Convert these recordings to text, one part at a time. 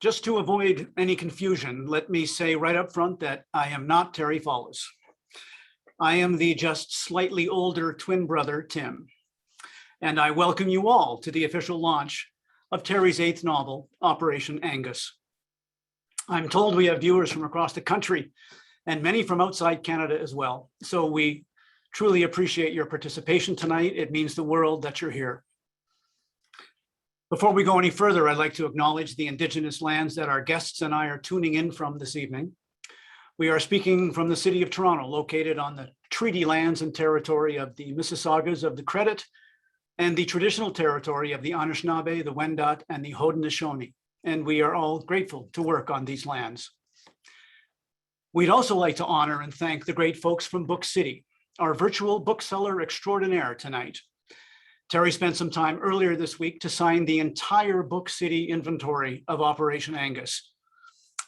Just to avoid any confusion, let me say right up front that I am not Terry Fallis. I am the just slightly older twin brother, Tim, and I welcome you all to the official launch of Terry's 8th novel, Operation Angus. I'm told we have viewers from across the country and many from outside Canada as well. So we truly appreciate your participation tonight. It means the world that you're here. Before we go any further, I'd like to acknowledge the Indigenous lands that our guests and I are tuning in from this evening. We are speaking from the city of Toronto, located on the treaty lands and territory of the Mississaugas of the Credit and the traditional territory of the Anishinaabe, the Wendat, and the Haudenosaunee. And we are all grateful to work on these lands. We'd also like to honor and thank the great folks from Book City, our virtual bookseller extraordinaire tonight. Terry spent some time earlier this week to sign the entire Book City inventory of Operation Angus.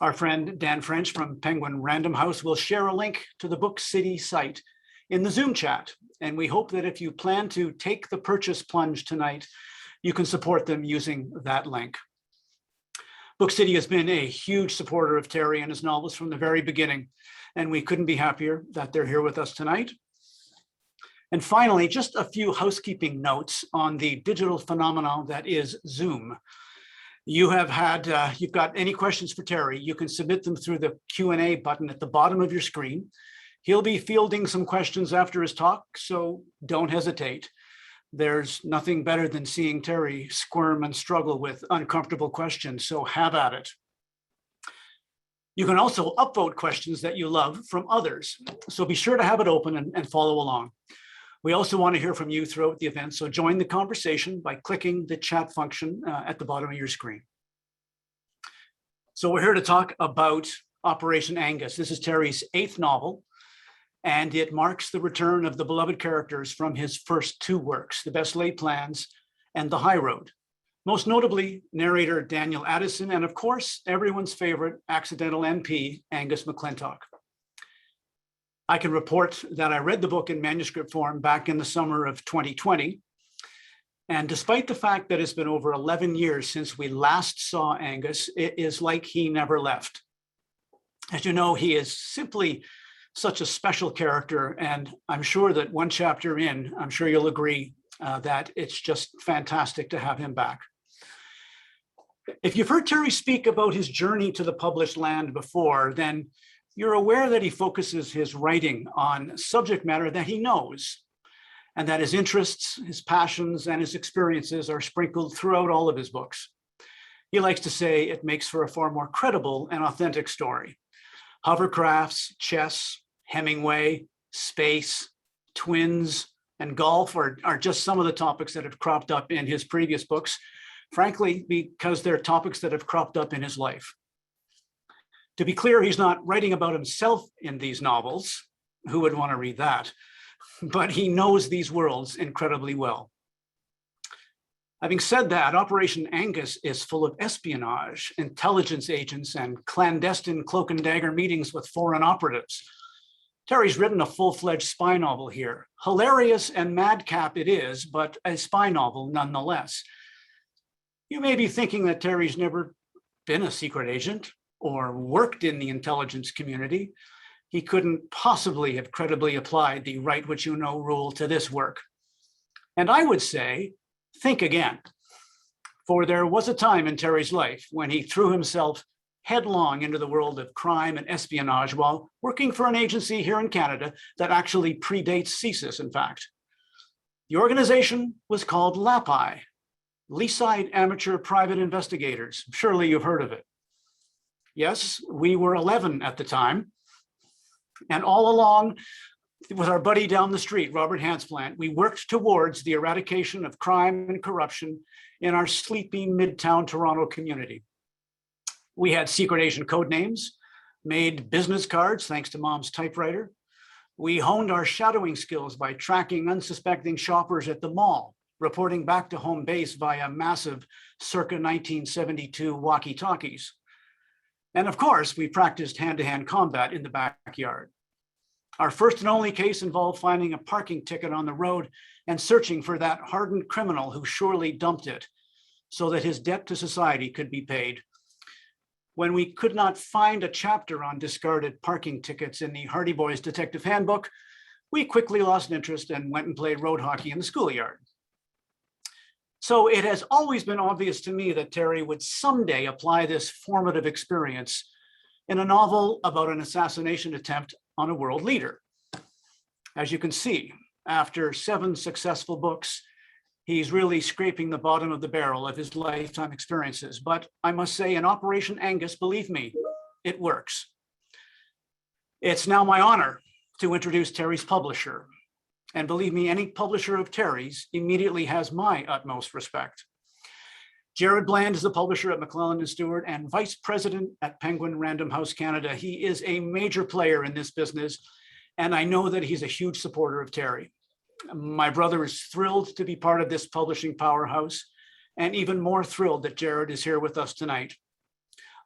Our friend Dan French from Penguin Random House will share a link to the Book City site in the Zoom chat. And we hope that if you plan to take the purchase plunge tonight, you can support them using that link. Book City has been a huge supporter of Terry and his novels from the very beginning, and we couldn't be happier that they're here with us tonight. And finally, just a few housekeeping notes on the digital phenomenon that is Zoom. You've got any questions for Terry, you can submit them through the Q&A button at the bottom of your screen. He'll be fielding some questions after his talk, so don't hesitate. There's nothing better than seeing Terry squirm and struggle with uncomfortable questions, so have at it. You can also upvote questions that you love from others, so be sure to have it open and follow along. We also want to hear from you throughout the event, so join the conversation by clicking the chat function at the bottom of your screen. So we're here to talk about Operation Angus. This is Terry's 8th novel, and it marks the return of the beloved characters from his first 2 works, The Best Laid Plans and The High Road. Most notably, narrator Daniel Addison, and of course, everyone's favorite accidental MP, Angus McClintock. I can report that I read the book in manuscript form back in the summer of 2020. And despite the fact that it's been over 11 years since we last saw Angus, it is like he never left. As you know, he is simply such a special character. And I'm sure that one chapter in, I'm sure you'll agree that it's just fantastic to have him back. If you've heard Terry speak about his journey to the published land before, then you're aware that he focuses his writing on subject matter that he knows, and that his interests, his passions, and his experiences are sprinkled throughout all of his books. He likes to say it makes for a far more credible and authentic story. Hovercrafts, chess, Hemingway, space, twins, and golf are just some of the topics that have cropped up in his previous books, frankly, because they're topics that have cropped up in his life. To be clear, he's not writing about himself in these novels. Who would want to read that? But he knows these worlds incredibly well. Having said that, Operation Angus is full of espionage, intelligence agents, and clandestine cloak and dagger meetings with foreign operatives. Terry's written a full-fledged spy novel here. Hilarious and madcap it is, but a spy novel nonetheless. You may be thinking that Terry's never been a secret agent or worked in the intelligence community. He couldn't possibly have credibly applied the write what you know rule to this work. And I would say, think again. For there was a time in Terry's life when he threw himself headlong into the world of crime and espionage while working for an agency here in Canada that actually predates CSIS, in fact. The organization was called LAPI, Leaside Amateur Private Investigators. Surely you've heard of it. Yes, we were 11 at the time. And all along, with our buddy down the street, Robert Hansplant, we worked towards the eradication of crime and corruption in our sleepy Midtown Toronto community. We had secret agent code names, made business cards thanks to Mom's typewriter. We honed our shadowing skills by tracking unsuspecting shoppers at the mall, reporting back to home base via massive circa 1972 walkie-talkies. And of course, we practiced hand-to-hand combat in the backyard. Our first and only case involved finding a parking ticket on the road and searching for that hardened criminal who surely dumped it so that his debt to society could be paid. When we could not find a chapter on discarded parking tickets in the Hardy Boys Detective Handbook, we quickly lost interest and went and played road hockey in the schoolyard. So it has always been obvious to me that Terry would someday apply this formative experience in a novel about an assassination attempt on a world leader. As you can see, after 7 successful books, he's really scraping the bottom of the barrel of his lifetime experiences. But I must say, in Operation Angus, believe me, it works. It's now my honor to introduce Terry's publisher. And believe me, any publisher of Terry's immediately has my utmost respect. Jared Bland is the publisher at McClelland Stewart and vice president at Penguin Random House Canada. He is a major player in this business, and I know that he's a huge supporter of Terry. My brother is thrilled to be part of this publishing powerhouse, and even more thrilled that Jared is here with us tonight.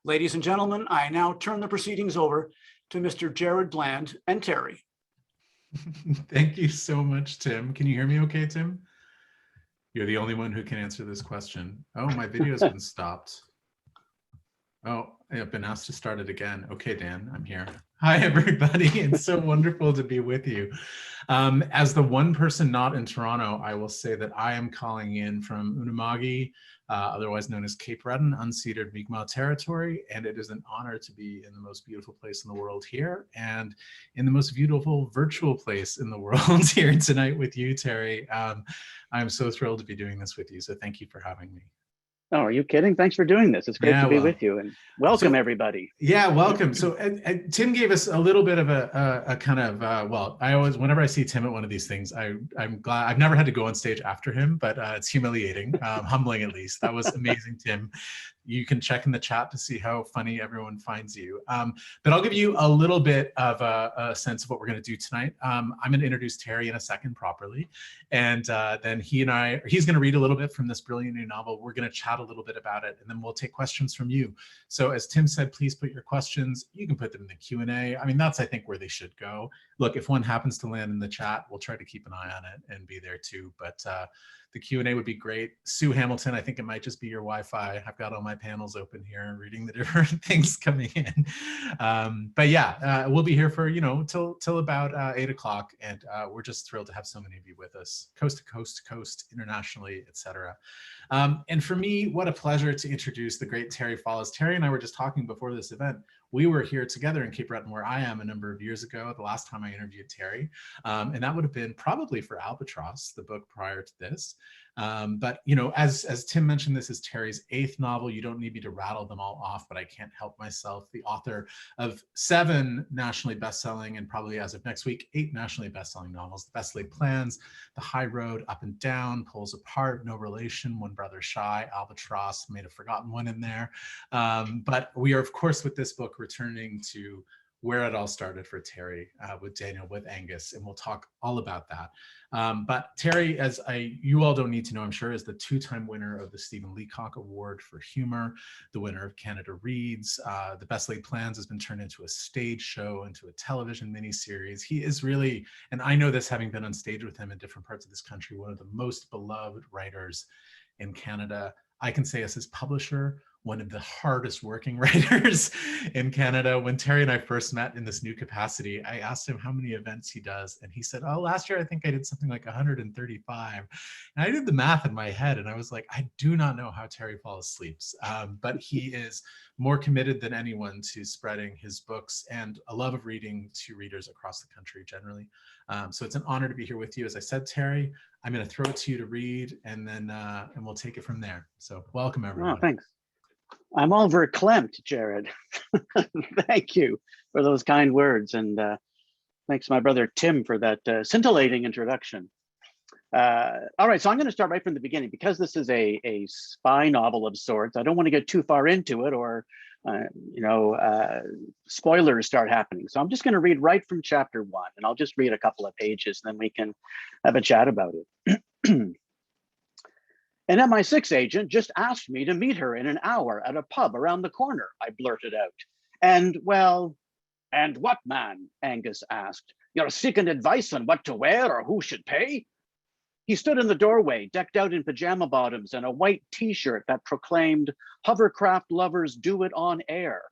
Ladies and gentlemen, I now turn the proceedings over to Mr. Jared Bland and Terry. Thank you so much, Tim. Can you hear me okay, Tim? You're the only one who can answer this question. Oh, my video's been stopped. Oh, I've been asked to start it again. Okay, Dan, I'm here. Hi, everybody. It's so wonderful to be with you. As the one person not in Toronto, I will say that I am calling in from Unama'ki, otherwise known as Cape Breton, unceded Mi'kmaq territory, and it is an honor to be in the most beautiful place in the world here and in the most beautiful virtual place in the world here tonight with you, Terry. I'm so thrilled to be doing this with you, so thank you for having me. Oh, are you kidding? Thanks for doing this. It's great to be with you, and welcome everybody. Yeah, welcome. So and Tim gave us a little bit of a kind of, well, I always, whenever I see Tim at one of these things, I'm glad. I've never had to go on stage after him, but it's humiliating, humbling at least. That was amazing, Tim. You can check in the chat to see how funny everyone finds you. But I'll give you a little bit of a sense of what we're going to do tonight. I'm going to introduce Terry in a second properly. And then he's going to read a little bit from this brilliant new novel. We're going to chat a little bit about it, and then we'll take questions from you. So as Tim said, please put your questions. You can put them in the Q&A. I mean, that's, I think, where they should go. Look, if one happens to land in the chat, we'll try to keep an eye on it and be there too. But the Q&A would be great. Sue Hamilton, I think it might just be your Wi-Fi. I've got all my panels open here and reading the different things coming in. But yeah, we'll be here for, till about 8 o'clock. And we're just thrilled to have so many of you with us, coast to coast, internationally, etc. And for me, what a pleasure to introduce the great Terry Fallis. Terry and I were just talking before this event. We were here together in Cape Breton, where I am, a number of years ago, the last time I interviewed Terry. And that would have been probably for Albatross, the book prior to this. But, as Tim mentioned, this is Terry's 8th novel. You don't need me to rattle them all off, but I can't help myself. The author of 7 nationally best-selling, and probably as of next week, 8 nationally best-selling novels: The Best Laid Plans, The High Road, Up and Down, Poles Apart, No Relation, One Brother Shy, Albatross, may have forgotten one in there. But we are, of course, with this book, returning to where it all started for Terry with Daniel, with Angus, and we'll talk all about that. But Terry, as you all don't need to know, I'm sure, is the 2-time winner of the Stephen Leacock Award for Humor, the winner of Canada Reads. The Best Laid Plans has been turned into a stage show, into a television miniseries. He is really, and I know this having been on stage with him in different parts of this country, one of the most beloved writers in Canada. I can say as his publisher, one of the hardest working writers in Canada. When Terry and I first met in this new capacity, I asked him how many events he does. And he said, oh, last year, I think I did something like 135. And I did the math in my head and I was like, I do not know how Terry Fallis sleeps. But he is more committed than anyone to spreading his books and a love of reading to readers across the country generally. So it's an honor to be here with you. As I said, Terry, I'm going to throw it to you to read, and then and we'll take it from there. So welcome, everyone. Oh, thanks. I'm all verklempt, Jared. Thank you for those kind words, and thanks my brother Tim for that scintillating introduction. All right, so I'm going to start right from the beginning because this is a spy novel of sorts. I don't want to get too far into it, or spoilers start happening. So I'm just going to read right from chapter 1, and I'll just read a couple of pages, and then we can have a chat about it. An MI6 agent just asked me to meet her in an hour at a pub around the corner, I blurted out. And what, man? Angus asked. You're seeking advice on what to wear or who should pay? He stood in the doorway, decked out in pajama bottoms and a white t-shirt that proclaimed, "Hovercraft lovers do it on air."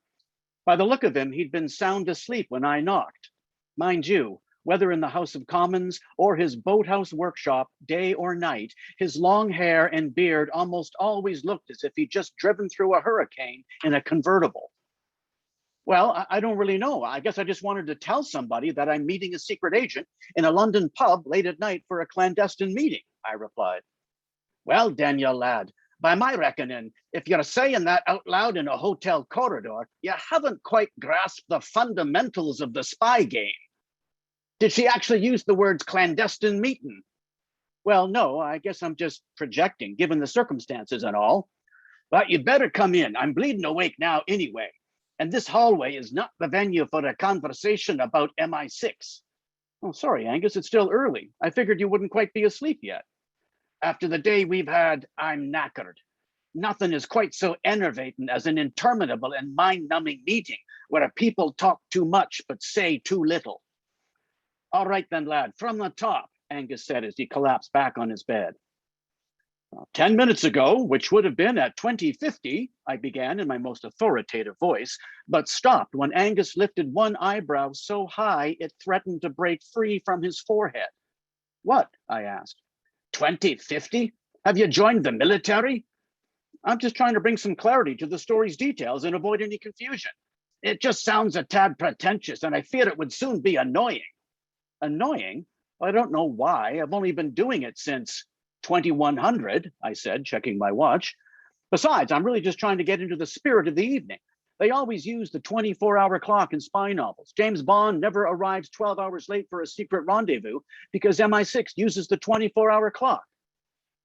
By the look of him, he'd been sound asleep when I knocked. Mind you, whether in the House of Commons or his boathouse workshop, day or night, his long hair and beard almost always looked as if he'd just driven through a hurricane in a convertible. Well, I don't really know. I guess I just wanted to tell somebody that I'm meeting a secret agent in a London pub late at night for a clandestine meeting, I replied. Well, Daniel, lad, by my reckoning, if you're saying that out loud in a hotel corridor, you haven't quite grasped the fundamentals of the spy game. Did she actually use the words clandestine meeting? Well, no, I guess I'm just projecting, given the circumstances and all. But you'd better come in. I'm bleeding awake now anyway. And this hallway is not the venue for a conversation about MI6. Oh, sorry, Angus, it's still early. I figured you wouldn't quite be asleep yet. After the day we've had, I'm knackered. Nothing is quite so enervating as an interminable and mind-numbing meeting where people talk too much but say too little. All right then, lad, from the top, Angus said as he collapsed back on his bed. 10 minutes ago, which would have been at 2050, I began in my most authoritative voice, but stopped when Angus lifted one eyebrow so high it threatened to break free from his forehead. What? I asked. 2050? Have you joined the military? I'm just trying to bring some clarity to the story's details and avoid any confusion. It just sounds a tad pretentious, and I fear it would soon be annoying. Annoying? I don't know why. I've only been doing it since 2100, I said, checking my watch. Besides, I'm really just trying to get into the spirit of the evening. They always use the 24-hour clock in spy novels. James Bond never arrives 12 hours late for a secret rendezvous because MI6 uses the 24-hour clock.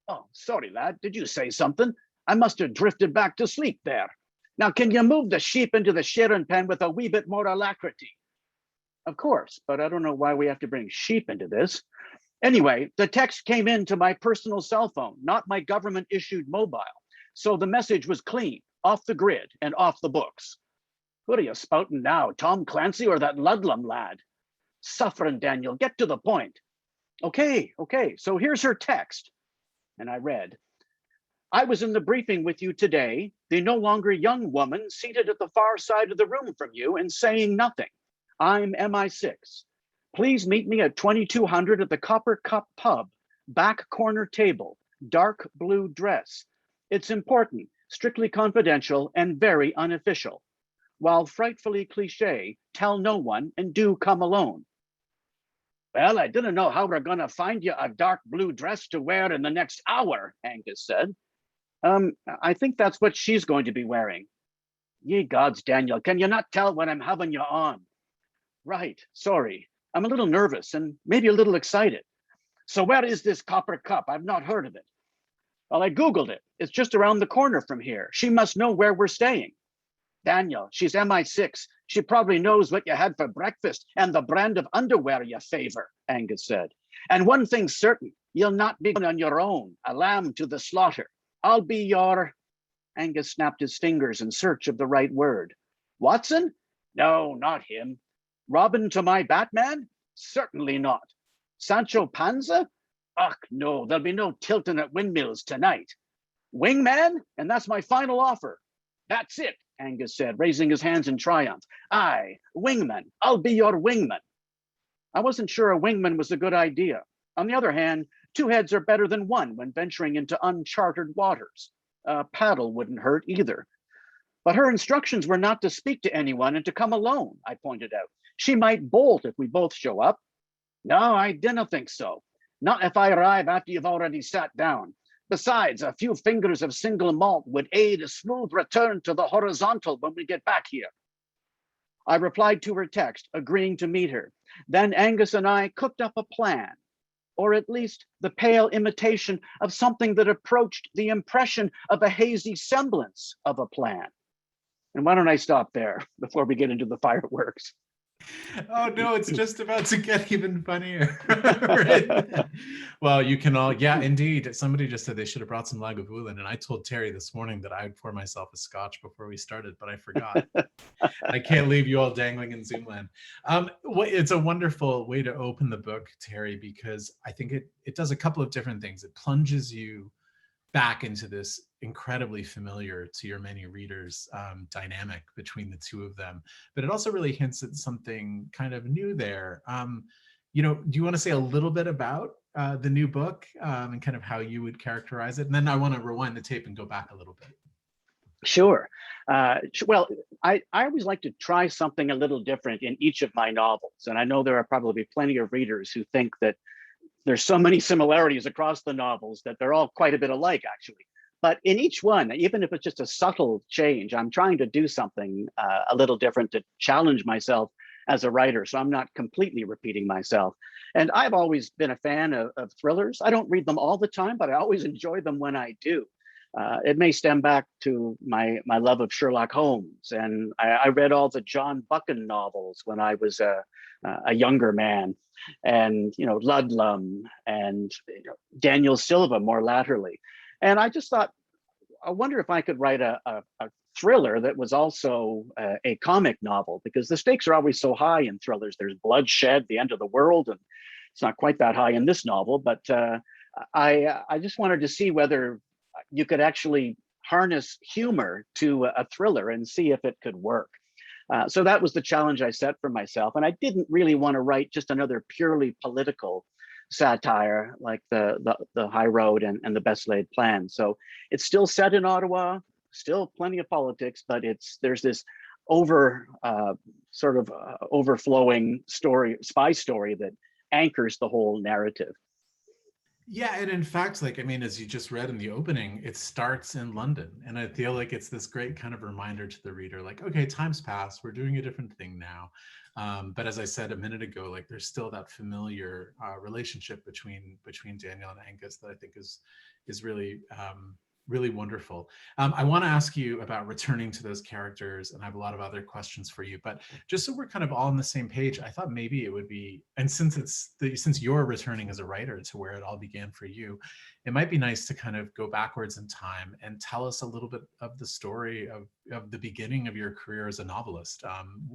Oh, sorry, lad. Did you say something? I must have drifted back to sleep there. Now, can you move the sheep into the shearing pen with a wee bit more alacrity? Of course, but I don't know why we have to bring sheep into this. Anyway, the text came into my personal cell phone, not my government-issued mobile. So the message was clean, off the grid, and off the books. What are you spouting now, Tom Clancy or that Ludlum lad? Suffering, Daniel, get to the point. Okay, so here's her text. And I read, I was in the briefing with you today, the no longer young woman seated at the far side of the room from you and saying nothing. I'm MI6. Please meet me at 2200 at the Copper Cup Pub, back corner table, dark blue dress. It's important, strictly confidential, and very unofficial. While frightfully cliche, tell no one and do come alone. Well, I didn't know how we're gonna find you a dark blue dress to wear in the next hour, Angus said. I think that's what she's going to be wearing. Ye gods, Daniel, can you not tell when I'm having you on? Right, sorry. I'm a little nervous and maybe a little excited. So where is this Copper Cup? I've not heard of it. Well, I Googled it. It's just around the corner from here. She must know where we're staying. Daniel, she's MI6. She probably knows what you had for breakfast and the brand of underwear you favor, Angus said. And one thing's certain, you'll not be on your own, a lamb to the slaughter. I'll be your... Angus snapped his fingers in search of the right word. Watson? No, not him. Robin to my Batman? Certainly not. Sancho Panza? Ach, no, there'll be no tilting at windmills tonight. Wingman? And that's my final offer. That's it, Angus said, raising his hands in triumph. Aye, wingman. I'll be your wingman. I wasn't sure a wingman was a good idea. On the other hand, two heads are better than one when venturing into uncharted waters. A paddle wouldn't hurt either. But her instructions were not to speak to anyone and to come alone, I pointed out. She might bolt if we both show up. No, I didn't think so. Not if I arrive after you've already sat down. Besides, a few fingers of single malt would aid a smooth return to the horizontal when we get back here. I replied to her text, agreeing to meet her. Then Angus and I cooked up a plan, or at least the pale imitation of something that approached the impression of a hazy semblance of a plan. And why don't I stop there before we get into the fireworks? Oh no, it's just about to get even funnier. Right? Well, you can all, yeah, indeed. Somebody just said they should have brought some Lagavulin, and I told Terry this morning that I would pour myself a scotch before we started, but I forgot. I can't leave you all dangling in Zoomland. It's a wonderful way to open the book, Terry, because I think it does a couple of different things. It plunges you back into this incredibly familiar to your many readers dynamic between the two of them, but it also really hints at something kind of new there. Do you want to say a little bit about the new book and kind of how you would characterize it? And then I want to rewind the tape and go back a little bit. Sure. Well, I always like to try something a little different in each of my novels. And I know there are probably plenty of readers who think that there's so many similarities across the novels that they're all quite a bit alike, actually. But in each one, even if it's just a subtle change, I'm trying to do something a little different to challenge myself as a writer. So I'm not completely repeating myself. And I've always been a fan of thrillers. I don't read them all the time, but I always enjoy them when I do. It may stem back to my love of Sherlock Holmes, and I read all the John Buchan novels when I was a younger man, and Ludlum and Daniel Silva more latterly. And I just thought, I wonder if I could write a thriller that was also a comic novel, because the stakes are always so high in thrillers. There's bloodshed, the end of the world, and it's not quite that high in this novel. But I just wanted to see whether you could actually harness humor to a thriller and see if it could work. So that was the challenge I set for myself. And I didn't really want to write just another purely political satire like the High Road and the Best Laid Plan. So it's still set in Ottawa, still plenty of politics, but there's this overflowing spy story that anchors the whole narrative. Yeah, and in fact, as you just read in the opening, it starts in London. And I feel like it's this great kind of reminder to the reader, like, okay, time's passed, we're doing a different thing now. But as I said a minute ago, like there's still that familiar relationship between Daniel and Angus that I think is really really wonderful. I want to ask you about returning to those characters, and I have a lot of other questions for you, but just so we're kind of all on the same page, I thought maybe it would be, and since you're returning as a writer to where it all began for you, it might be nice to kind of go backwards in time and tell us a little bit of the story of the beginning of your career as a novelist,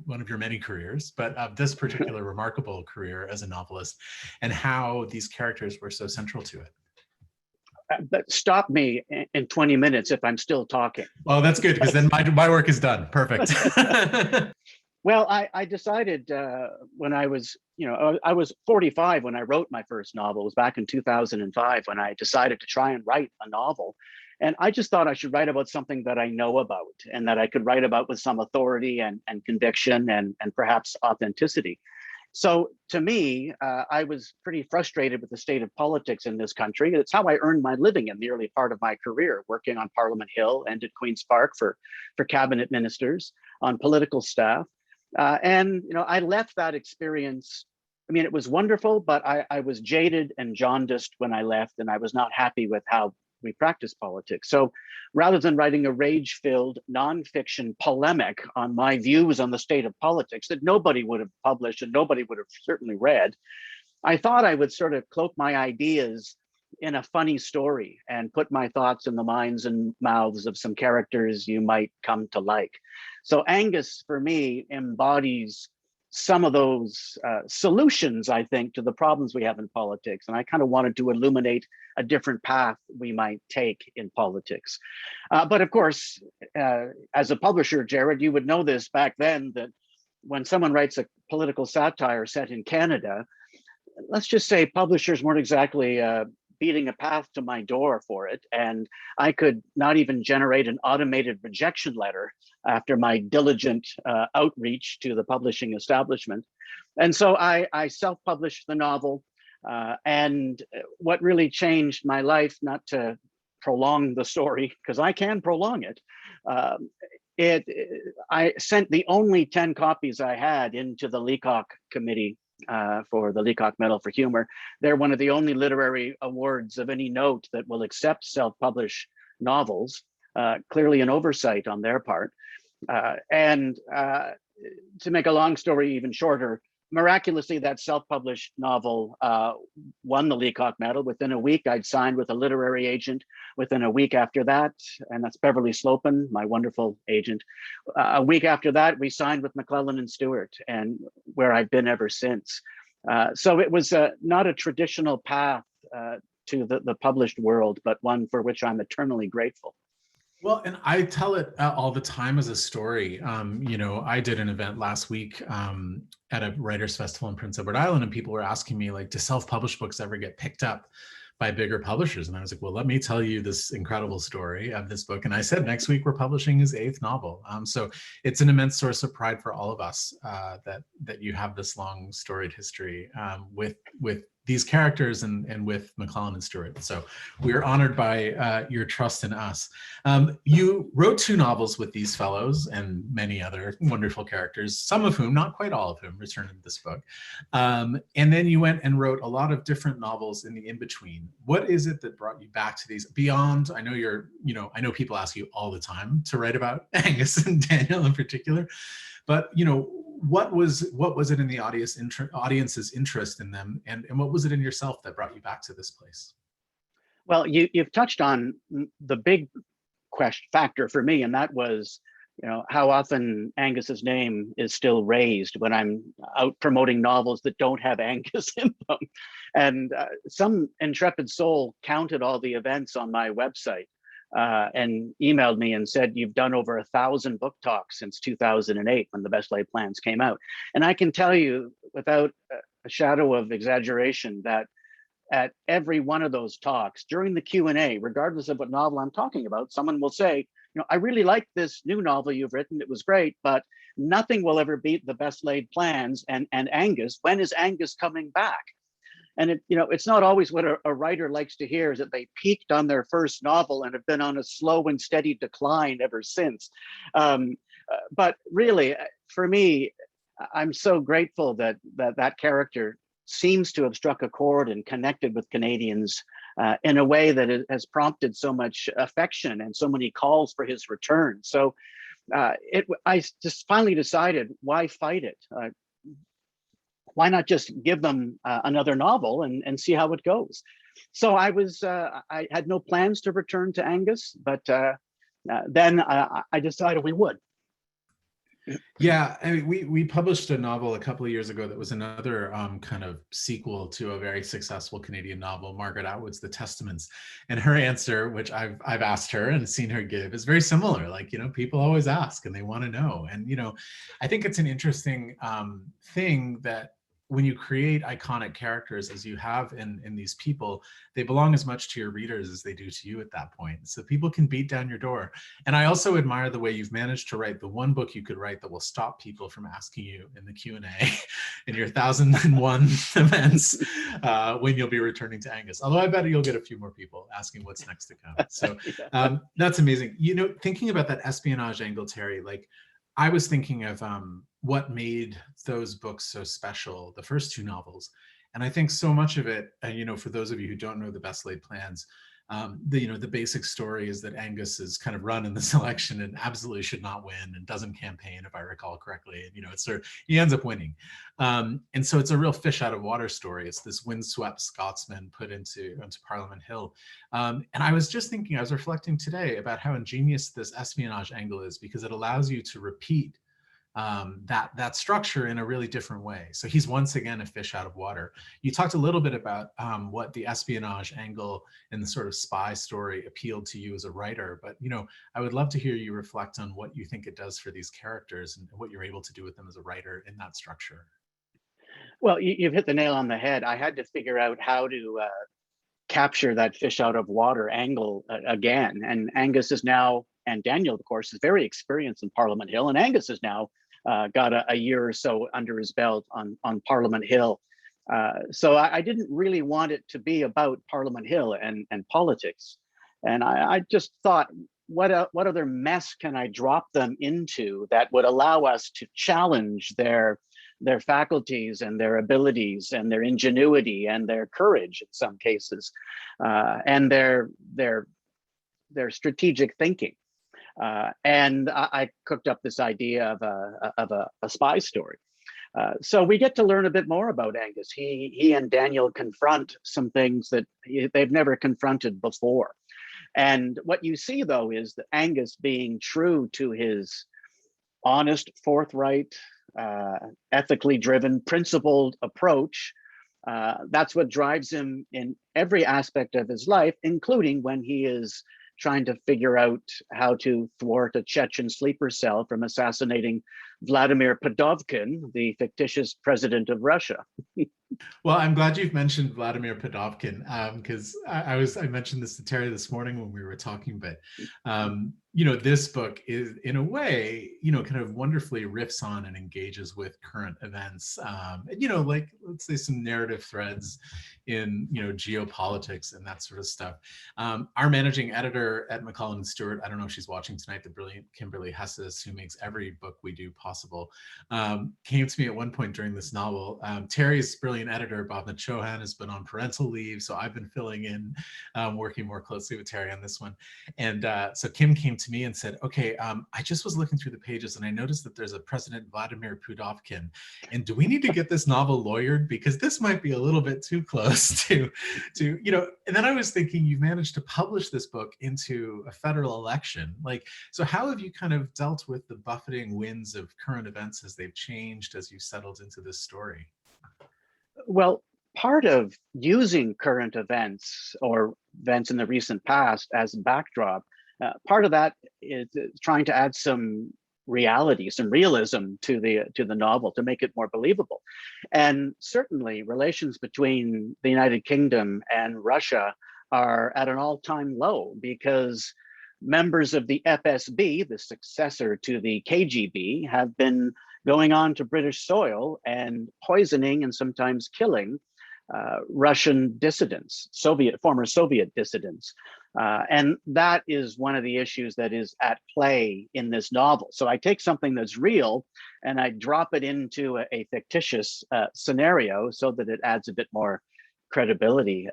one of your many careers, but of this particular remarkable career as a novelist, and how these characters were so central to it. But stop me in 20 minutes if I'm still talking. Oh, that's good, because then my work is done. Perfect. Well, I decided when I was 45 when I wrote my first novel. It was back in 2005 when I decided to try and write a novel. And I just thought I should write about something that I know about and that I could write about with some authority and conviction and perhaps authenticity. So to me, I was pretty frustrated with the state of politics in this country. It's how I earned my living in the early part of my career, working on Parliament Hill and at Queen's Park for cabinet ministers, on political staff. And I left that experience. I mean, it was wonderful, but I was jaded and jaundiced when I left, and I was not happy with how we practice politics. So rather than writing a rage-filled nonfiction polemic on my views on the state of politics that nobody would have published and nobody would have certainly read, I thought I would sort of cloak my ideas in a funny story and put my thoughts in the minds and mouths of some characters you might come to like. So Angus, for me, embodies some of those solutions, I think, to the problems we have in politics. And I kind of wanted to illuminate a different path we might take in politics. But of course, as a publisher, Jared, you would know this back then, that when someone writes a political satire set in Canada, let's just say publishers weren't exactly beating a path to my door for it. And I could not even generate an automated rejection letter after my diligent outreach to the publishing establishment. And so I self-published the novel. And what really changed my life, not to prolong the story, because I can prolong it, I sent the only 10 copies I had into the Leacock Committee for the Leacock Medal for Humor. They're one of the only literary awards of any note that will accept self-published novels, clearly an oversight on their part. And to make a long story even shorter, miraculously, that self-published novel won the Leacock Medal. Within a week, I'd signed with a literary agent. Within a week after that, and that's Beverly Slopin, my wonderful agent. A week after that, we signed with McClelland Stewart, and where I've been ever since. So it was not a traditional path to the published world, but one for which I'm eternally grateful. Well, and I tell it all the time as a story. You know, I did an event last week at a writers' festival in Prince Edward Island, and people were asking me, like, do self-published books ever get picked up by bigger publishers? And I was like, well, let me tell you this incredible story of this book. And I said, next week we're publishing his 8th novel. So it's an immense source of pride for all of us that you have this long storied history with these characters and with McClelland Stewart. So we are honored by your trust in us. You wrote 2 novels with these fellows and many other wonderful characters, some of whom, not quite all of whom, return in this book. And then you went and wrote a lot of different novels in the in-between. What is it that brought you back to these beyond? I know I know people ask you all the time to write about Angus and Daniel in particular, but what was it in the audience's interest in them, and what was it in yourself that brought you back to this place? Well, you've touched on the big factor for me, and that was, how often Angus's name is still raised when I'm out promoting novels that don't have Angus in them. And some intrepid soul counted all the events on my website and emailed me and said, you've done over 1,000 book talks since 2008 when the Best Laid Plans came out. And I can tell you without a shadow of exaggeration that at every one of those talks, during the Q&A, regardless of what novel I'm talking about, someone will say, I really like this new novel you've written, it was great, but nothing will ever beat the Best Laid Plans and Angus. When is Angus coming back? And it's not always what a writer likes to hear, is that they peaked on their first novel and have been on a slow and steady decline ever since. But really, for me, I'm so grateful that character seems to have struck a chord and connected with Canadians in a way that it has prompted so much affection and so many calls for his return. So I just finally decided, why fight it? Why not just give them another novel and see how it goes? So I had no plans to return to Angus, but then I decided we would. Yeah, I mean, we published a novel a couple of years ago that was another kind of sequel to a very successful Canadian novel, Margaret Atwood's The Testaments. And her answer, which I've asked her and seen her give, is very similar. Like, people always ask and they want to know. And, I think it's an interesting thing that when you create iconic characters, as you have in these people, they belong as much to your readers as they do to you at that point. So people can beat down your door. And I also admire the way you've managed to write the one book you could write that will stop people from asking you in the Q&A in your 1,001 events when you'll be returning to Angus. Although I bet you'll get a few more people asking what's next to come. So that's amazing. Thinking about that espionage angle, Terry, like, I was thinking of what made those books so special, the first 2 novels. And I think so much of it, for those of you who don't know the Best Laid Plans, the basic story is that Angus is kind of run in this election and absolutely should not win and doesn't campaign, if I recall correctly. And, it's sort of, he ends up winning. And so it's a real fish out of water story. It's this windswept Scotsman put into Parliament Hill. And I was just thinking, I was reflecting today about how ingenious this espionage angle is, because it allows you to repeat that structure in a really different way. So he's once again a fish out of water. You talked a little bit about what the espionage angle and the sort of spy story appealed to you as a writer, but I would love to hear you reflect on what you think it does for these characters and what you're able to do with them as a writer in that structure. Well, you've hit the nail on the head. I had to figure out how to capture that fish out of water angle again. And Angus is now, and Daniel, of course, is very experienced in Parliament Hill, and Angus is now got a year or so under his belt on Parliament Hill. So I didn't really want it to be about Parliament Hill and politics. And I just thought, what other mess can I drop them into that would allow us to challenge their faculties and their abilities and their ingenuity and their courage in some cases, and their strategic thinking. And I cooked up this idea of a spy story. So we get to learn a bit more about Angus. He and Daniel confront some things that they've never confronted before. And what you see, though, is that Angus, being true to his honest, forthright, ethically driven, principled approach, that's what drives him in every aspect of his life, including when he is trying to figure out how to thwart a Chechen sleeper cell from assassinating Vladimir Podovkin, the fictitious president of Russia. Well, I'm glad you've mentioned Vladimir Podovkin, because I mentioned this to Terry this morning when we were talking, but this book is, in a way, kind of wonderfully riffs on and engages with current events, like, let's say, some narrative threads in geopolitics and that sort of stuff. Our managing editor at McClelland Stewart, I don't know if she's watching tonight, the brilliant Kimberly Hesses, who makes every book we do possible, came to me at one point during this novel. Terry's brilliant editor, Bob Machohan, has been on parental leave, so I've been filling in, working more closely with Terry on this one. And so Kim came to me and said, okay, I just was looking through the pages and I noticed that there's a President Vladimir Podovkin, and do we need to get this novel lawyered? Because this might be a little bit too close to and then I was thinking, you've managed to publish this book into a federal election. Like, so how have you kind of dealt with the buffeting winds of current events as they've changed, as you settled into this story? Well, part of using current events or events in the recent past as a backdrop, part of that is trying to add some reality, some realism to the novel to make it more believable. And certainly relations between the United Kingdom and Russia are at an all-time low, because members of the FSB, the successor to the KGB, have been going on to British soil and poisoning and sometimes killing Russian dissidents, former Soviet dissidents. And that is one of the issues that is at play in this novel. So I take something that's real and I drop it into a fictitious scenario so that it adds a bit more credibility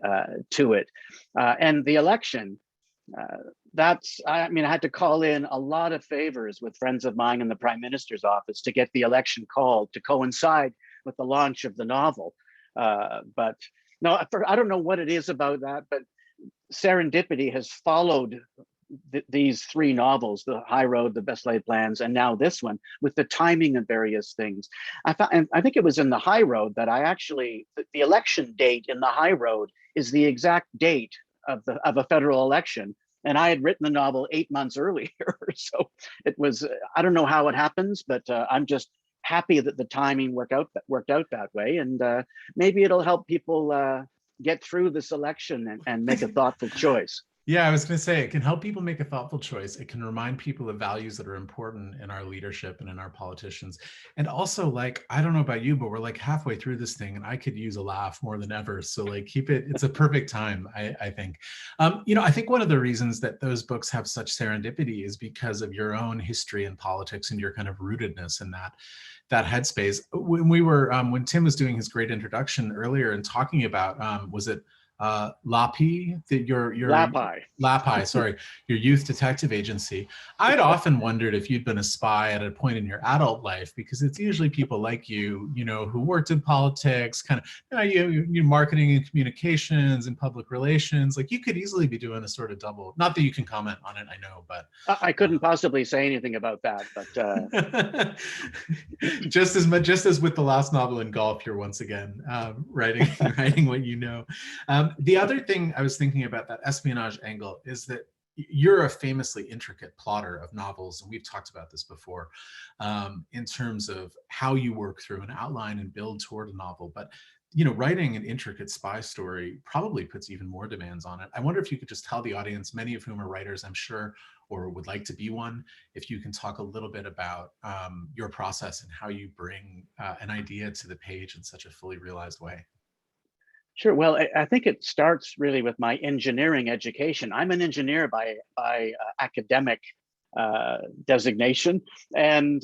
to it. And the election, I had to call in a lot of favors with friends of mine in the Prime Minister's office to get the election called to coincide with the launch of the novel. But no, I don't know what it is about that, but serendipity has followed these three novels, The High Road, The Best Laid Plans, and now this one, with the timing of various things. I think it was in The High Road that the election date in The High Road is the exact date of a federal election. And I had written the novel 8 months earlier. So it was, I don't know how it happens, but I'm just happy that the timing worked out that way. And maybe it'll help people get through this election and make a thoughtful choice. Yeah, I was going to say, it can help people make a thoughtful choice. It can remind people of values that are important in our leadership and in our politicians. And also, like, I don't know about you, but we're like halfway through this thing and I could use a laugh more than ever. So like, it's a perfect time, I think. I think one of the reasons that those books have such serendipity is because of your own history in politics and your kind of rootedness in that headspace. When Tim was doing his great introduction earlier and talking about, was it LAPI, your LAPI, sorry, your youth detective agency. I'd often wondered if you'd been a spy at a point in your adult life, because it's usually people like you, who worked in politics, kind of, you marketing and communications and public relations. Like, you could easily be doing a sort of double. Not that you can comment on it, I know, but I couldn't possibly say anything about that. But just as with the last novel in Golf, you're once again writing what you know. The other thing I was thinking about that espionage angle is that you're a famously intricate plotter of novels, and we've talked about this before, in terms of how you work through an outline and build toward a novel. But writing an intricate spy story probably puts even more demands on it. I wonder if you could just tell the audience, many of whom are writers, I'm sure, or would like to be one, if you can talk a little bit about your process and how you bring an idea to the page in such a fully realized way. Sure. Well, I think it starts really with my engineering education. I'm an engineer by academic designation, and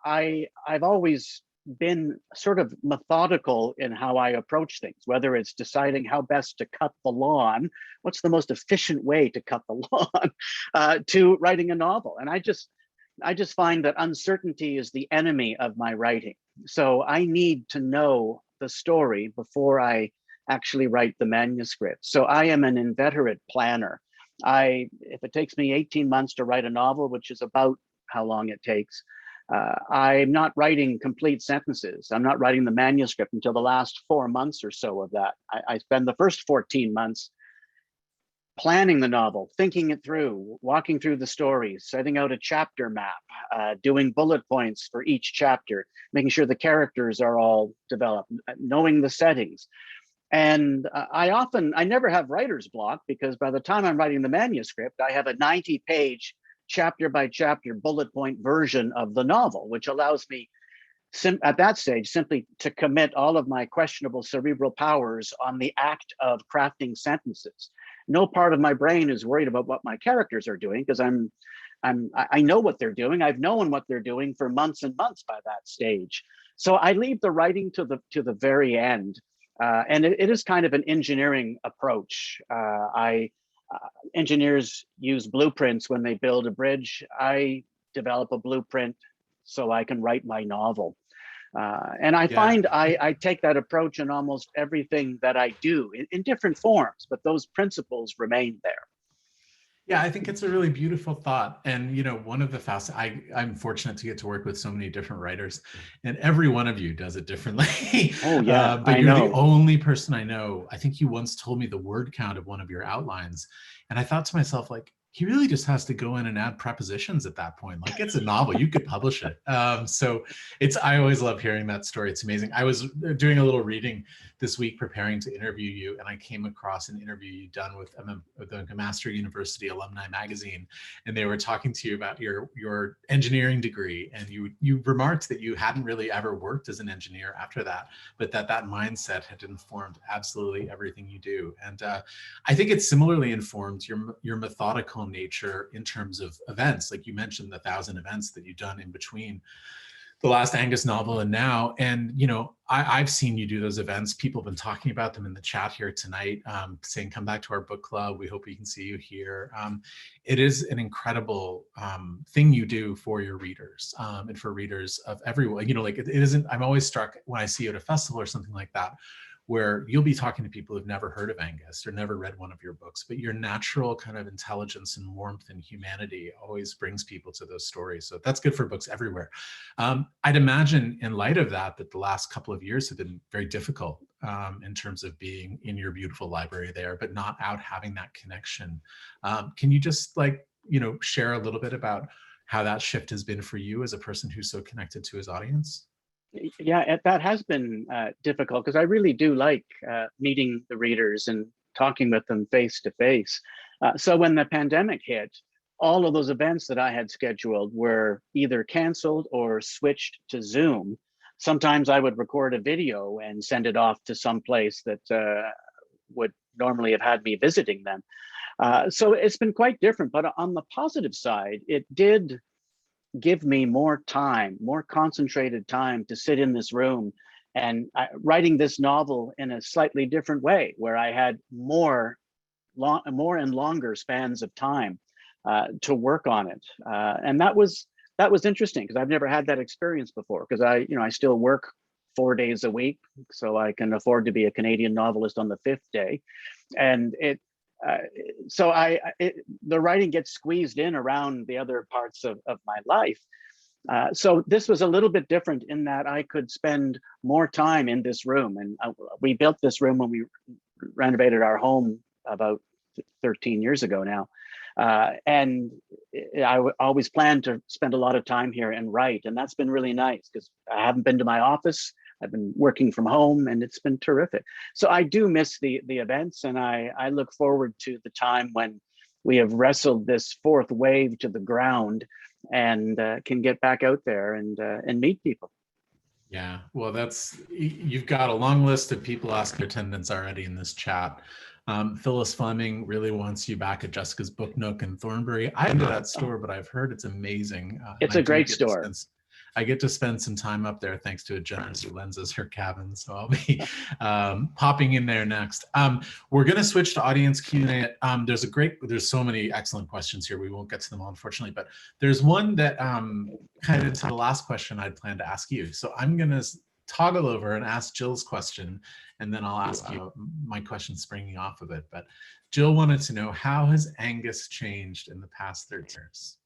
I've always been sort of methodical in how I approach things, whether it's deciding how best to cut the lawn, what's the most efficient way to cut the lawn, to writing a novel. And I just find that uncertainty is the enemy of my writing. So I need to know the story before I actually write the manuscript. So I am an inveterate planner. If it takes me 18 months to write a novel, which is about how long it takes, I'm not writing complete sentences. I'm not writing the manuscript until the last 4 months or so of that. I spend the first 14 months planning the novel, thinking it through, walking through the stories, setting out a chapter map, doing bullet points for each chapter, making sure the characters are all developed, knowing the settings. And I never have writer's block, because by the time I'm writing the manuscript, I have a 90-page chapter by chapter bullet point version of the novel, which allows me at that stage simply to commit all of my questionable cerebral powers on the act of crafting sentences. No part of my brain is worried about what my characters are doing, because I know what they're doing. I've known what they're doing for months and months by that stage. So I leave the writing to the very end. And it is kind of an engineering approach. Engineers use blueprints when they build a bridge. I develop a blueprint so I can write my novel. And I find I take that approach in almost everything that I do in different forms, but those principles remain there. Yeah, I think it's a really beautiful thought. And, one of the I'm fortunate to get to work with so many different writers, and every one of you does it differently. Oh, yeah. But you're the only person I know. I think you once told me the word count of one of your outlines. And I thought to myself, like, he really just has to go in and add prepositions at that point. Like, it's a novel, you could publish it. So I always love hearing that story. It's amazing. I was doing a little reading this week preparing to interview you, and I came across an interview you'd done with the McMaster University Alumni Magazine, and they were talking to you about your engineering degree, and you remarked that you hadn't really ever worked as an engineer after that, but that mindset had informed absolutely everything you do. And I think it similarly informs your methodical nature in terms of events. Like you mentioned, the 1,000 events that you've done in between the last Angus novel and now. And, I've seen you do those events. People have been talking about them in the chat here tonight, saying, come back to our book club. We hope we can see you here. It is an incredible thing you do for your readers, and for readers of everyone. It isn't, I'm always struck when I see you at a festival or something like that, where you'll be talking to people who've never heard of Angus or never read one of your books, but your natural kind of intelligence and warmth and humanity always brings people to those stories. So that's good for books everywhere. I'd imagine in light of that the last couple of years have been very difficult in terms of being in your beautiful library there, but not out having that connection. Can you just share a little bit about how that shift has been for you as a person who's so connected to his audience? Yeah, that has been difficult, because I really do like meeting the readers and talking with them face to face. So when the pandemic hit, all of those events that I had scheduled were either canceled or switched to Zoom. Sometimes I would record a video and send it off to some place that would normally have had me visiting them. So it's been quite different. But on the positive side, it did give me more time, more concentrated time to sit in this room and writing this novel in a slightly different way, where I had more and longer spans of time to work on it. And that was interesting, because I've never had that experience before, because I still work 4 days a week, so I can afford to be a Canadian novelist on the 5th day. And the writing gets squeezed in around the other parts of my life. So this was a little bit different in that I could spend more time in this room. And we built this room when we renovated our home about 13 years ago now. And I always planned to spend a lot of time here and write. And that's been really nice, because I haven't been to my office. I've been working from home, and it's been terrific. So I do miss the events, and I look forward to the time when we have wrestled this 4th wave to the ground and can get back out there and meet people. Yeah, well, you've got a long list of people asking attendance already in this chat. Phyllis Fleming really wants you back at Jessica's Book Nook in Thornbury. I've been to that store, but I've heard it's amazing. It's a great store. I get to spend some time up there thanks to a generous who lends us her cabin. So I'll be popping in there next. We're going to switch to audience Q&A. There's so many excellent questions here. We won't get to them all, unfortunately, but there's one that kind of to the last question I'd planned to ask you. So I'm going to toggle over and ask Jill's question, and then I'll ask you my question springing off of it. But Jill wanted to know, how has Angus changed in the past 13 years?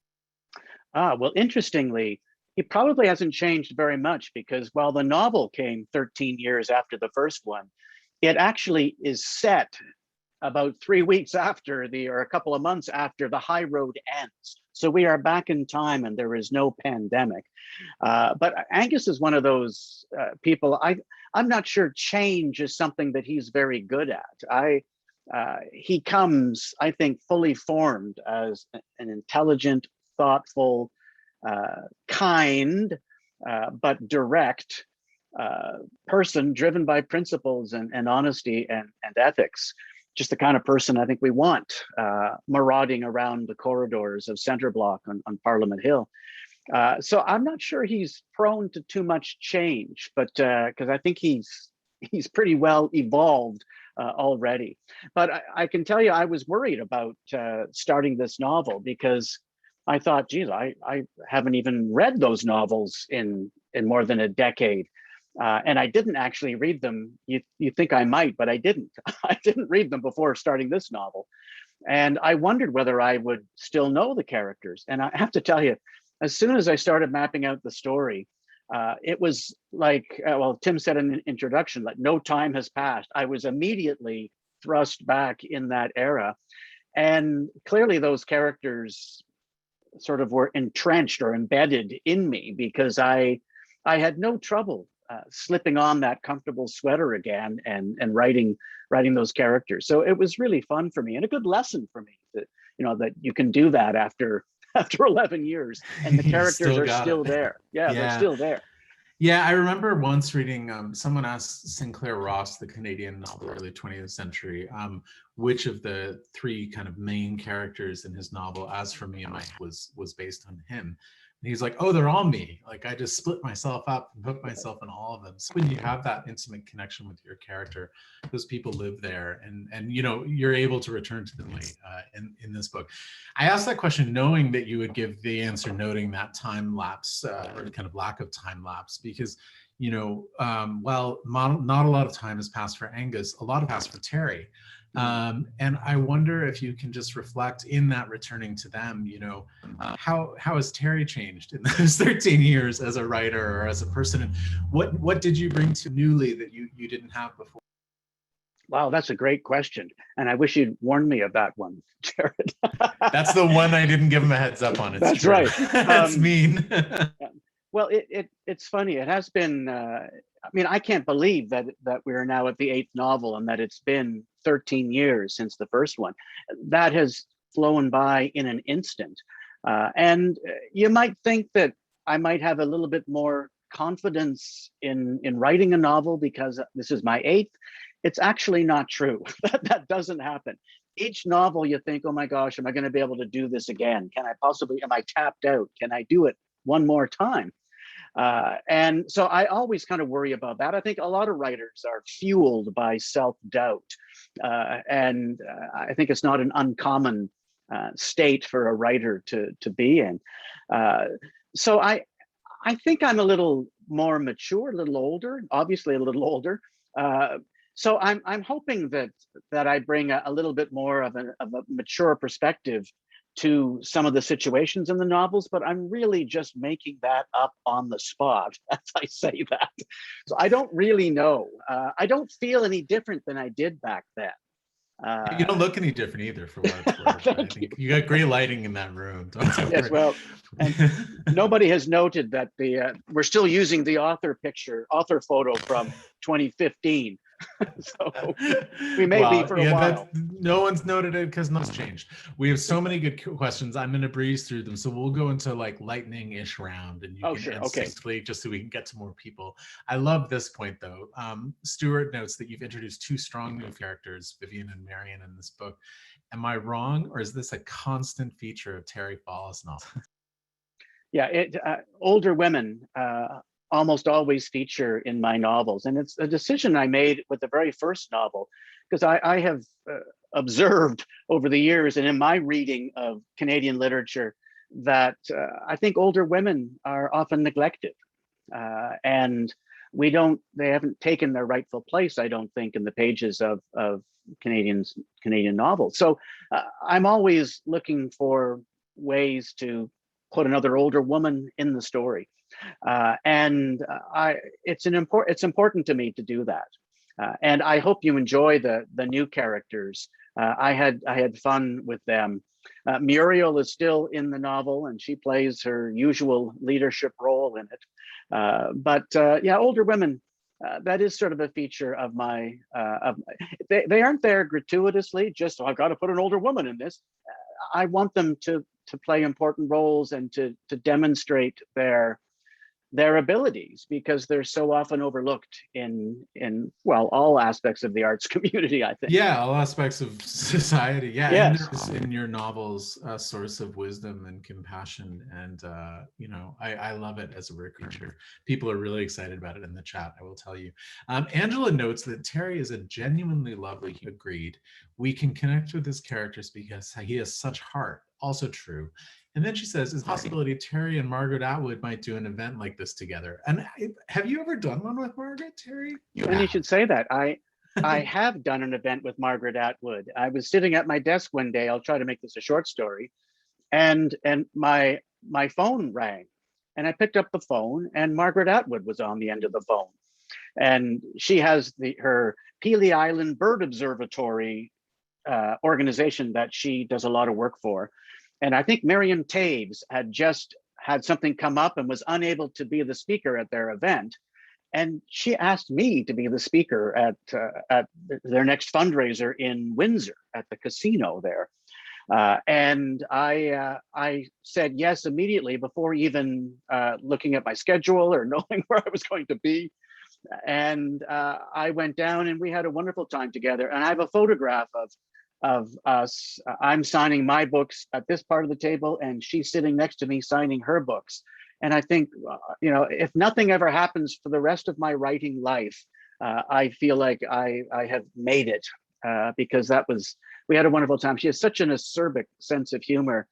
Well, interestingly, he probably hasn't changed very much, because while the novel came 13 years after the first one, it actually is set about 3 weeks after or a couple of months after the high road ends. So we are back in time and there is no pandemic. But Angus is one of those people, I'm not sure change is something that he's very good at. He comes, I think, fully formed as an intelligent, thoughtful, kind, but direct person driven by principles and honesty and ethics. Just the kind of person I think we want marauding around the corridors of Center Block on Parliament Hill. So I'm not sure he's prone to too much change, but because I think he's pretty well evolved already. But I can tell you, I was worried about starting this novel, because I thought, geez, I haven't even read those novels in more than a decade. And I didn't actually read them. You think I might, but I didn't. I didn't read them before starting this novel. And I wondered whether I would still know the characters. And I have to tell you, as soon as I started mapping out the story, it was like, well, Tim said in the introduction, like no time has passed. I was immediately thrust back in that era. And clearly those characters sort of were entrenched or embedded in me, because I had no trouble slipping on that comfortable sweater again and writing those characters. So it was really fun for me, and a good lesson for me that, that you can do that after 11 years and the characters are still there. Yeah, they're still there. Yeah, I remember once reading, someone asked Sinclair Ross, the Canadian novel, early 20th century, which of the three kind of main characters in his novel, As for Me and My, was based on him. And he's like, oh, they're all me. Like, I just split myself up and put myself in all of them. So when you have that intimate connection with your character, those people live there, and you're able to return to them in this book. I asked that question knowing that you would give the answer, noting that time lapse or kind of lack of time lapse, because while not a lot of time has passed for Angus, a lot has passed for Terry. And I wonder if you can just reflect in that returning to them, how has Terry changed in those 13 years as a writer or as a person? And what did you bring to newly that you didn't have before? Wow, that's a great question. And I wish you'd warned me of that one, Jared. That's the one I didn't give him a heads up on. That's true. Right. That's mean. Well, it's funny. It has been, I can't believe that we're now at the 8th novel and that it's been 13 years since the first one. That has flown by in an instant. And you might think that I might have a little bit more confidence in writing a novel because this is my 8th. It's actually not true. That doesn't happen. Each novel you think, oh my gosh, am I going to be able to do this again? Am I tapped out? Can I do it one more time? And so I always kind of worry about that. I think a lot of writers are fueled by self-doubt. And I think it's not an uncommon state for a writer to be in. So I think I'm a little more mature, a little older, obviously a little older. So I'm hoping that I bring a little bit more of a mature perspective to some of the situations in the novels, but I'm really just making that up on the spot as I say that. So I don't really know. I don't feel any different than I did back then. You don't look any different either, for what it's worth. I think you got great lighting in that room. Yes, well, and nobody has noted that we're still using the author photo from 2015. So we may be for a while. No one's noted it because nothing's changed. We have so many good questions. I'm going to breeze through them. So we'll go into like lightning-ish round, and you can end succinctly just so we can get to more people. I love this point though. Stewart notes that you've introduced 2 strong new characters, Vivian and Marion, in this book. Am I wrong, or is this a constant feature of Terry Fallis novels? Yeah, older women almost always feature in my novels, and it's a decision I made with the very first novel, because I have observed over the years and in my reading of Canadian literature that I think older women are often neglected, and they haven't taken their rightful place, I don't think, in the pages of Canadian novels. So I'm always looking for ways to put another older woman in the story, and it's important to me to do that. And I hope you enjoy the new characters. I had fun with them. Muriel is still in the novel, and she plays her usual leadership role in it. But yeah, older women, that is sort of a feature of my. They aren't there gratuitously. Just, oh, I've got to put an older woman in this. I want them to play important roles and to demonstrate their abilities, because they're so often overlooked in well, all aspects of the arts community, I think. Yeah, all aspects of society. Yeah, and Yes. there's in your novels a source of wisdom and compassion, and I love it as a reader. People are really excited about it in the chat, I will tell you. Angela notes that Terry is a genuinely lovely. Agreed. We can connect with his characters because he has such heart. Also true. And then she says, is possibility Terry and Margaret Atwood might do an event like this together. And have you ever done one with Margaret, Terry? You should say that. I have done an event with Margaret Atwood. I was sitting at my desk one day. I'll try to make this a short story, and my phone rang, and I picked up the phone, and Margaret Atwood was on the end of the phone, and she has her Pelee Island Bird Observatory organization that she does a lot of work for. And I think Miriam Taves had just had something come up and was unable to be the speaker at their event. And she asked me to be the speaker at their next fundraiser in Windsor at the casino there. And I said yes immediately, before even looking at my schedule or knowing where I was going to be. And I went down and we had a wonderful time together. And I have a photograph of us. I'm signing my books at this part of the table, and she's sitting next to me signing her books. And I think, if nothing ever happens for the rest of my writing life, I feel like I have made it, because we had a wonderful time. She has such an acerbic sense of humor.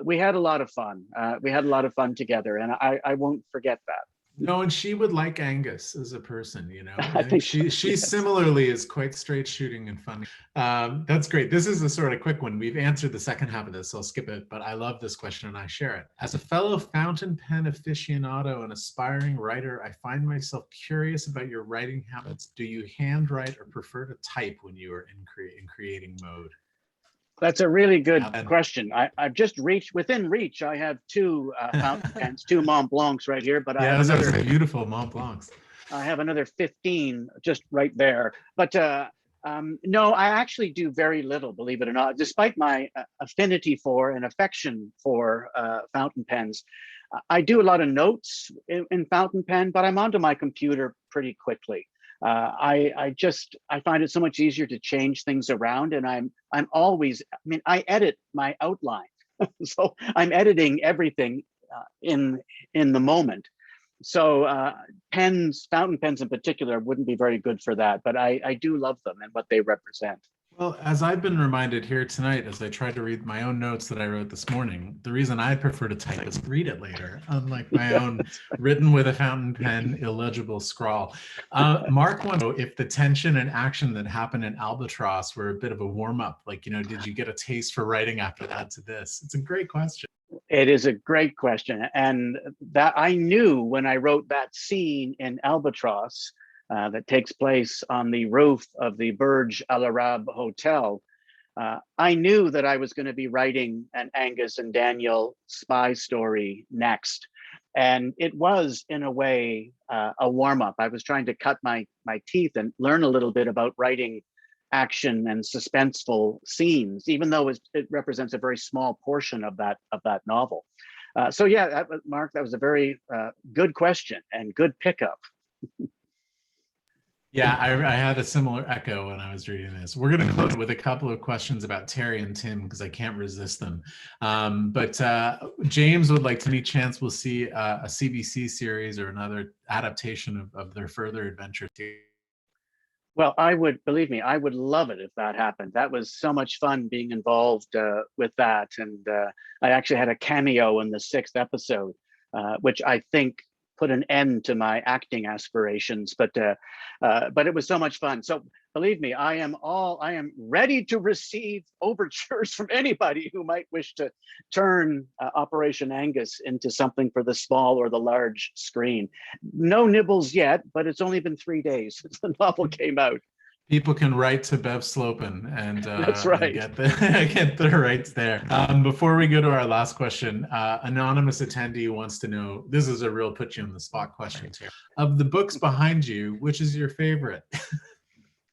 We had a lot of fun. We had a lot of fun together, and I won't forget that. No, and she would like Angus as a person, I think she yes. Similarly is quite straight shooting and funny. That's great. This is a sort of quick one. We've answered the second half of this, so I'll skip it, but I love this question and I share it. As a fellow fountain pen aficionado and aspiring writer, I find myself curious about your writing habits. Do you handwrite or prefer to type when you are in creating mode? That's a really good question. I've just within reach. I have two fountain pens, two Mont Blancs right here, but I have another beautiful Mont Blancs. I have another 15 just right there. But no, I actually do very little, believe it or not, despite my affinity for and affection for fountain pens. I do a lot of notes in fountain pen, but I'm onto my computer pretty quickly. I find it so much easier to change things around, and I'm always, I edit my outline. So I'm editing everything in the moment. So fountain pens in particular wouldn't be very good for that, but I do love them and what they represent. Well, as I've been reminded here tonight, as I tried to read my own notes that I wrote this morning, the reason I prefer to type is read it later, unlike my own written with a fountain pen, illegible scrawl. Mark wants to know if the tension and action that happened in Albatross were a bit of a warm-up. Did you get a taste for writing after that to this? It's a great question. It is a great question. And that I knew when I wrote that scene in Albatross, that takes place on the roof of the Burj Al Arab Hotel. I knew that I was going to be writing an Angus and Daniel spy story next. And it was, in a way, a warm-up. I was trying to cut my teeth and learn a little bit about writing action and suspenseful scenes, even though it represents a very small portion of that novel. So yeah, Mark, that was a very good question and good pickup. Yeah, I had a similar echo when I was reading this. We're going to close with a couple of questions about Terry and Tim because I can't resist them. But James would like to any chance we'll see a CBC series or another adaptation of their further adventure. Well, believe me, I would love it if that happened. That was so much fun being involved with that. And I actually had a cameo in the 6th episode, which I think put an end to my acting aspirations, but it was so much fun. So believe me, I am ready to receive overtures from anybody who might wish to turn Operation Angus into something for the small or the large screen. No nibbles yet, but it's only been 3 days since the novel came out. People can write to Bev Slopin and, That's right. and get the rights there. Before we go to our last question, anonymous attendee wants to know, this is a real put you on the spot question too. Of the books behind you, which is your favorite?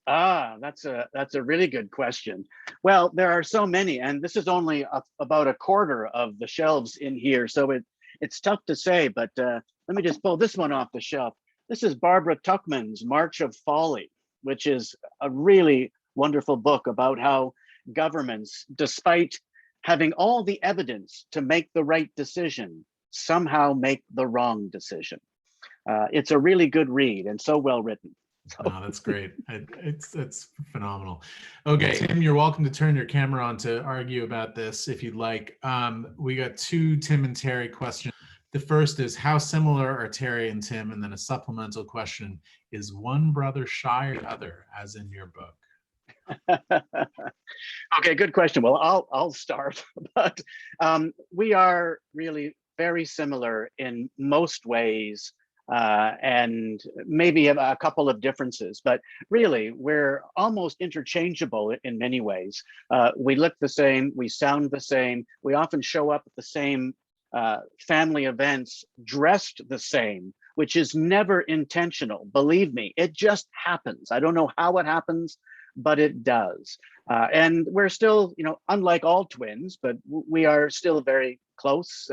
That's a really good question. Well, there are so many, and this is only about a quarter of the shelves in here, so it's tough to say, but let me just pull this one off the shelf. This is Barbara Tuchman's March of Folly, which is a really wonderful book about how governments, despite having all the evidence to make the right decision, somehow make the wrong decision. It's a really good read and so well written. So. Oh, that's great. It's phenomenal. Okay, Tim, you're welcome to turn your camera on to argue about this if you'd like. We got 2 Tim and Terry questions. The first is, how similar are Terry and Tim? And then a supplemental question, is one brother shy of the other, as in your book? Okay, good question. Well, I'll start, but we are really very similar in most ways, and maybe a couple of differences, but really we're almost interchangeable in many ways. We look the same, we sound the same, we often show up at the same family events dressed the same, which is never intentional. Believe me, it just happens. I don't know how it happens, but it does. And we're still, unlike all twins, but we are still very close.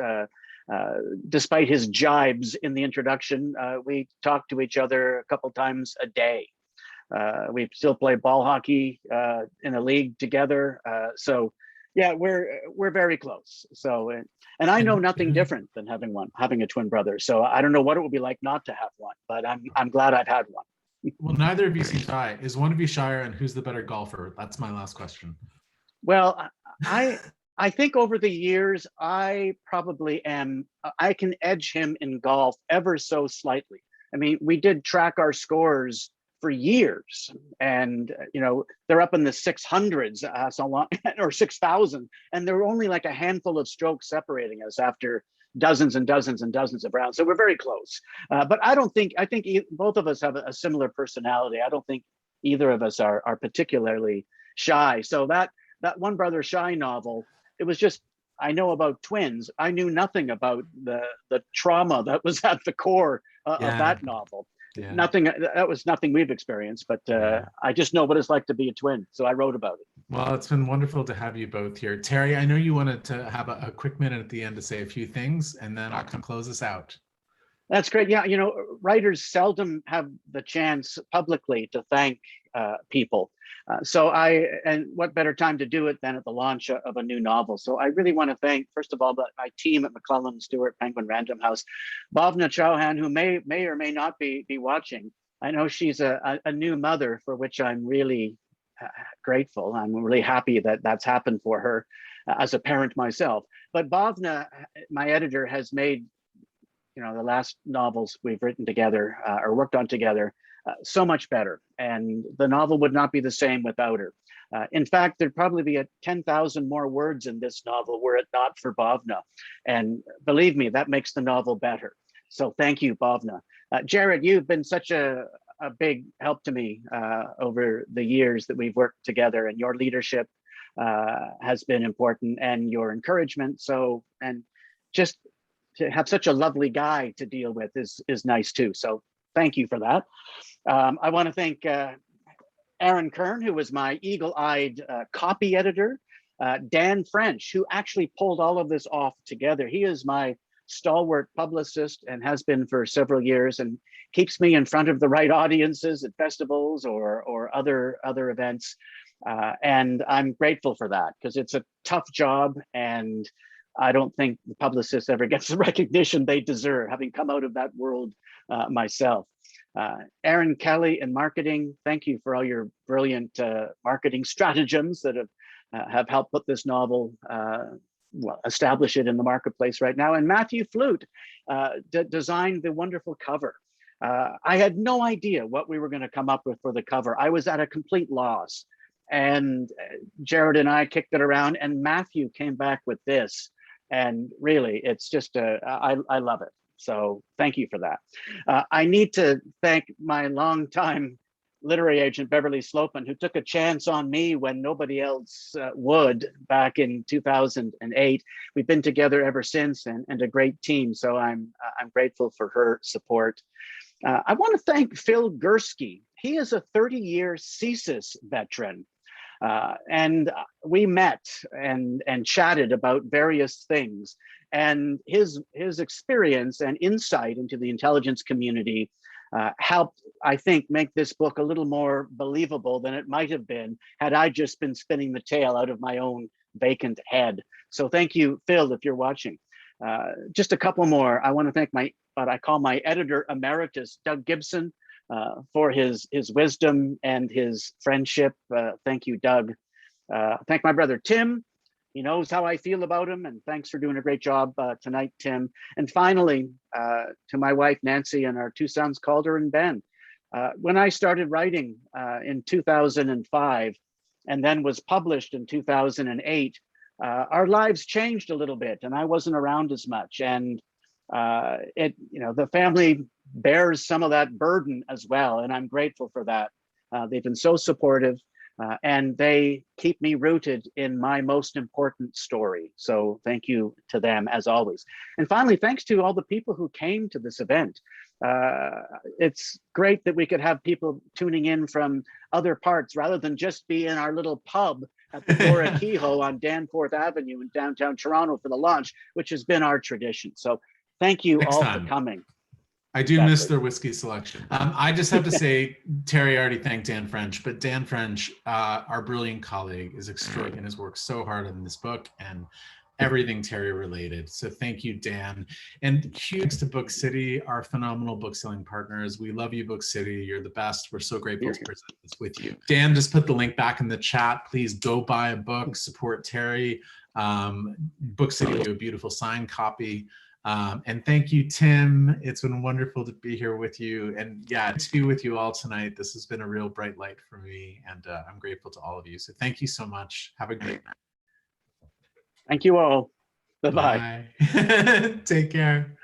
Despite his jibes in the introduction, we talk to each other a couple times a day. We still play ball hockey in a league together. So yeah, we're very close. So, and I know nothing different than having a twin brother. So I don't know what it would be like not to have one, but I'm glad I've had one. Well, neither of you seem shy. Is one of you shyer, and who's the better golfer? That's my last question. Well, I think over the years, I probably am. I can edge him in golf ever so slightly. I mean, we did track our scores for years, and they're up in the 600s so long, or 6,000, and there were only like a handful of strokes separating us after dozens and dozens and dozens of rounds. So we're very close. But I think both of us have a similar personality. I don't think either of us are particularly shy. So that One Brother Shy novel, it was just, I know about twins. I knew nothing about the trauma that was at the core of that novel. Yeah. That was nothing we've experienced, but I just know what it's like to be a twin. So I wrote about it. Well, it's been wonderful to have you both here. Terry, I know you wanted to have a quick minute at the end to say a few things, and then I'll close us out. That's great. Yeah, writers seldom have the chance publicly to thank people. And what better time to do it than at the launch of a new novel. So I really want to thank, first of all, my team at McClelland Stewart, Penguin Random House, Bhavna Chauhan, who may or may not be watching. I know she's a new mother, for which I'm really grateful. I'm really happy that that's happened for her as a parent myself. But Bhavna, my editor, has made the last novels we've written together or worked on together so much better, and the novel would not be the same without her. In fact, there'd probably be 10,000 more words in this novel were it not for Bhavna, and believe me, that makes the novel better. So thank you, Bhavna. Jared, you've been such a big help to me over the years that we've worked together, and your leadership has been important, and your encouragement. And just to have such a lovely guy to deal with is nice too. So thank you for that. I want to thank Aaron Kern, who was my eagle-eyed copy editor, Dan French, who actually pulled all of this off together. He is my stalwart publicist and has been for several years, and keeps me in front of the right audiences at festivals or other events. And I'm grateful for that, because it's a tough job, and I don't think the publicist ever gets the recognition they deserve, having come out of that world myself. Aaron Kelly in marketing, thank you for all your brilliant marketing stratagems that have helped put this novel, establish it in the marketplace right now. And Matthew Flute designed the wonderful cover. I had no idea what we were going to come up with for the cover. I was at a complete loss. And Jared and I kicked it around, and Matthew came back with this. And really, it's just, I love it. So thank you for that. I need to thank my longtime literary agent, Beverly Slopen, who took a chance on me when nobody else would back in 2008. We've been together ever since, and a great team. So I'm grateful for her support. I want to thank Phil Gursky. He is a 30-year CSIS veteran. And we met and chatted about various things, and his experience and insight into the intelligence community helped, I think, make this book a little more believable than it might have been had I just been spinning the tale out of my own vacant head. So thank you, Phil, if you're watching. Just a couple more. I want to thank what I call my editor emeritus, Doug Gibson, for his wisdom and his friendship. Thank you, Doug. Thank my brother, Tim. He knows how I feel about him, and thanks for doing a great job tonight, Tim. And finally, to my wife, Nancy, and our two sons, Calder and Ben. When I started writing in 2005, and then was published in 2008, our lives changed a little bit, and I wasn't around as much. And the family bears some of that burden as well, and I'm grateful for that. They've been so supportive, and they keep me rooted in my most important story. So thank you to them, as always. And finally, thanks to all the people who came to this event. It's great that we could have people tuning in from other parts rather than just be in our little pub at the Dora Kehoe on Danforth Avenue in downtown Toronto for the launch, which has been our tradition. So thank you all for coming. I do miss their whiskey selection. I just have to say, Terry already thanked Dan French, but Dan French, our brilliant colleague, is extraordinary and has worked so hard on this book and everything Terry related. So thank you, Dan. And huge to Book City, our phenomenal book selling partners. We love you, Book City. You're the best. We're so grateful to present this with you. Dan just put the link back in the chat. Please go buy a book, support Terry. Book City will do a beautiful signed copy. And thank you, Tim. It's been wonderful to be here with you. And yeah, to be with you all tonight. This has been a real bright light for me. And I'm grateful to all of you. So thank you so much. Have a great night. Thank you all. Bye-bye. Bye. Take care.